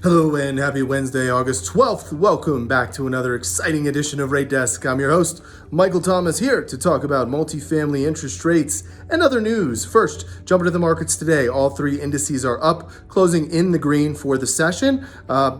Hello and happy Wednesday, August 12th. Welcome back to another exciting edition of Rate Desk. I'm your host, Michael Thomas, here to talk about multifamily interest rates and other news. First, jumping to the markets today. All three indices are up, closing in the green for the session.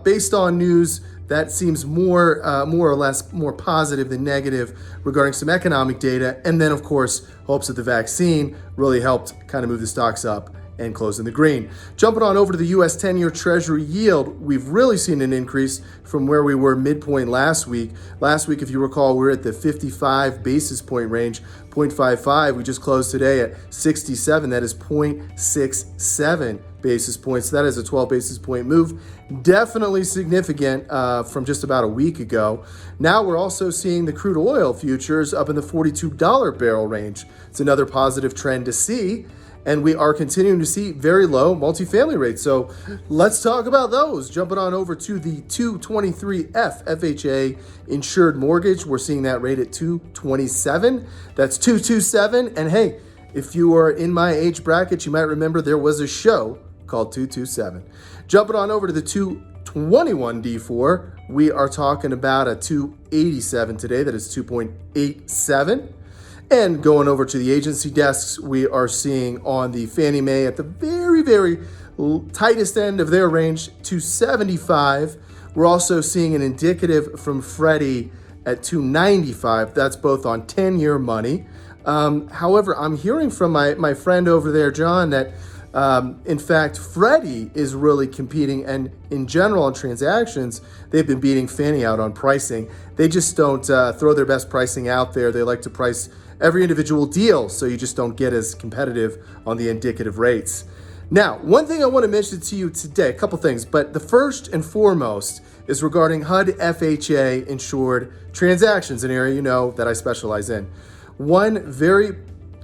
Based on news that seems more or less more positive than negative regarding some economic data. And then, of course, hopes that the vaccine really helped kind of move the stocks up and close in the green. Jumping on over to the U.S. 10-year Treasury yield, we've really seen an increase from where we were midpoint last week. Last week, if you recall, we were at the 55 basis point range, 0.55. We just closed today at 67. That is 0.67 basis points. That is a 12 basis point move. Definitely significant from just about a week ago. Now we're also seeing the crude oil futures up in the $42 barrel range. It's another positive trend to see. And we are continuing to see very low multifamily rates. So let's talk about those. Jumping on over to the 223F FHA insured mortgage. We're seeing that rate at 227. That's 227. And hey, if you are in my age bracket, you might remember there was a show called 227. Jumping on over to the 221 D4. We are talking about a 287 today. That is 2.87. And going over to the agency desks, we are seeing on the Fannie Mae at the very tightest end of their range, 275. We're also seeing an indicative from Freddie at 295. That's both on 10-year money. However, I'm hearing from my friend over there, John, that in fact, Freddie is really competing, and in general on transactions, they've been beating Fannie out on pricing. They just don't throw their best pricing out there. They like to price every individual deal, so you just don't get as competitive on the indicative rates. Now, one thing I want to mention to you today, a couple things, but the first and foremost is regarding HUD FHA insured transactions, an area you know that I specialize in. One very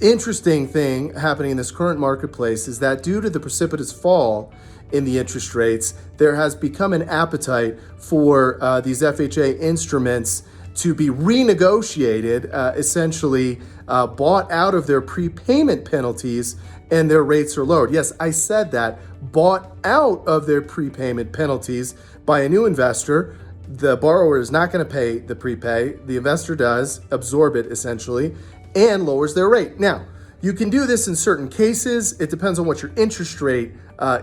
interesting thing happening in this current marketplace is that due to the precipitous fall in the interest rates, there has become an appetite for these FHA instruments to be renegotiated, essentially bought out of their prepayment penalties, and their rates are lowered. Yes, I said that, bought out of their prepayment penalties by a new investor. The borrower is not going to pay the prepay. The investor does, absorb it essentially, and lowers their rate. Now, you can do this in certain cases. It depends on what your interest rate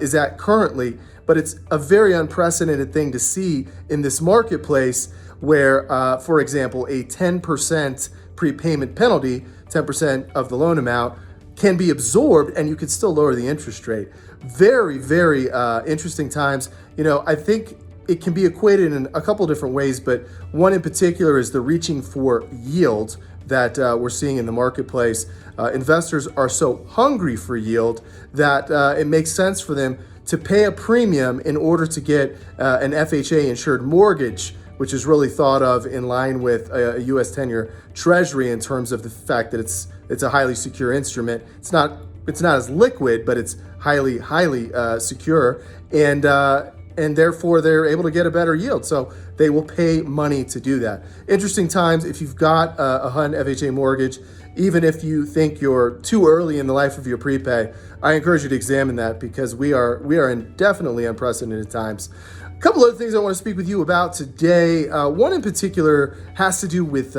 is at currently, but it's a very unprecedented thing to see in this marketplace where, for example, a 10% prepayment penalty, 10% of the loan amount, can be absorbed and you could still lower the interest rate. Very interesting times. You know, I think it can be equated in a couple different ways, but one in particular is the reaching for yield that we're seeing in the marketplace. Investors are so hungry for yield that it makes sense for them to pay a premium in order to get an FHA insured mortgage, which is really thought of in line with a U.S. 10-year Treasury in terms of the fact that it's a highly secure instrument. It's not as liquid, but it's highly secure, and therefore they're able to get a better yield. So they will pay money to do that. Interesting times if you've got a HUD FHA mortgage. Even if you think you're too early in the life of your prepay, I encourage you to examine that because we are in definitely unprecedented times. A couple other things I want to speak with you about today. One in particular has to do with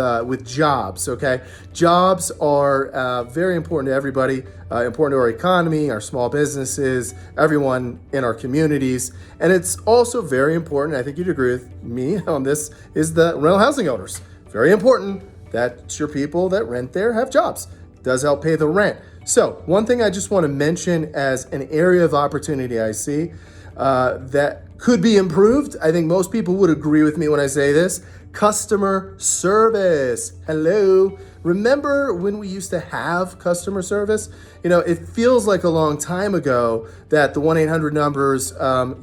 jobs. Okay, jobs are very important to everybody, important to our economy, our small businesses, everyone in our communities, and it's also very important. I think you'd agree with me on this. Is the rental housing owners very important that your people that rent there have jobs? It does help pay the rent. So one thing I just want to mention as an area of opportunity I see that could be improved. I think most people would agree with me when I say this. Customer service. Hello. Remember when we used to have customer service? You know, it feels like a long time ago that the 1-800 numbers,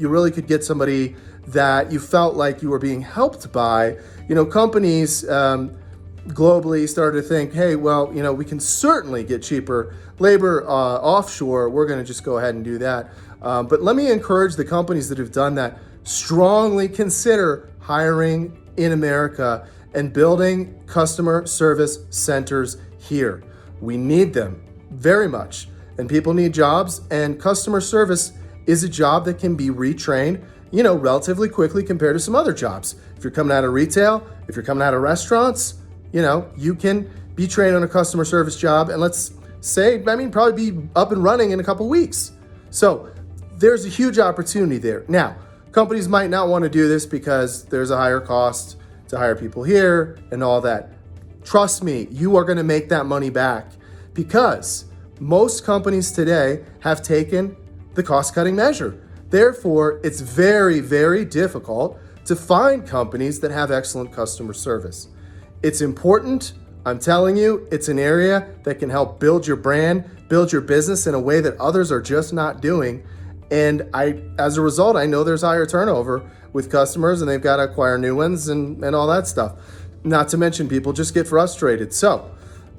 you really could get somebody that you felt like you were being helped by. You know, companies globally started to think, hey, well, you know, we can certainly get cheaper labor offshore. We're going to just go ahead and do that. But let me encourage the companies that have done that, strongly consider hiring in America and building customer service centers here. We need them very much, and people need jobs, and customer service is a job that can be retrained. relatively quickly compared to some other jobs. If you're coming out of retail, if you're coming out of restaurants, you can be trained on a customer service job, and let's say, probably be up and running in a couple weeks. So there's a huge opportunity there. Now, companies might not want to do this because there's a higher cost to hire people here and all that. Trust me, you are going to make that money back, because most companies today have taken the cost-cutting measure. Therefore, it's very, very difficult to find companies that have excellent customer service. It's important. I'm telling you, it's an area that can help build your brand, build your business in a way that others are just not doing. And as a result, I know there's higher turnover with customers, and they've got to acquire new ones and all that stuff. Not to mention, people just get frustrated. So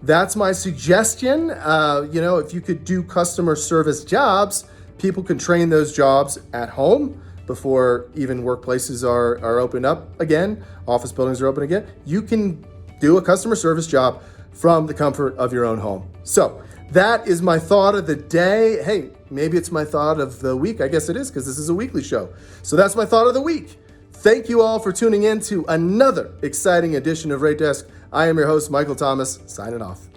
that's my suggestion. If you could do customer service jobs, people can train those jobs at home before even workplaces are opened up again, office buildings are open again. You can do a customer service job from the comfort of your own home. So that is my thought of the day. Hey, maybe it's my thought of the week. I guess it is, because this is a weekly show. So that's my thought of the week. Thank you all for tuning in to another exciting edition of Rate Desk. I am your host, Michael Thomas, signing off.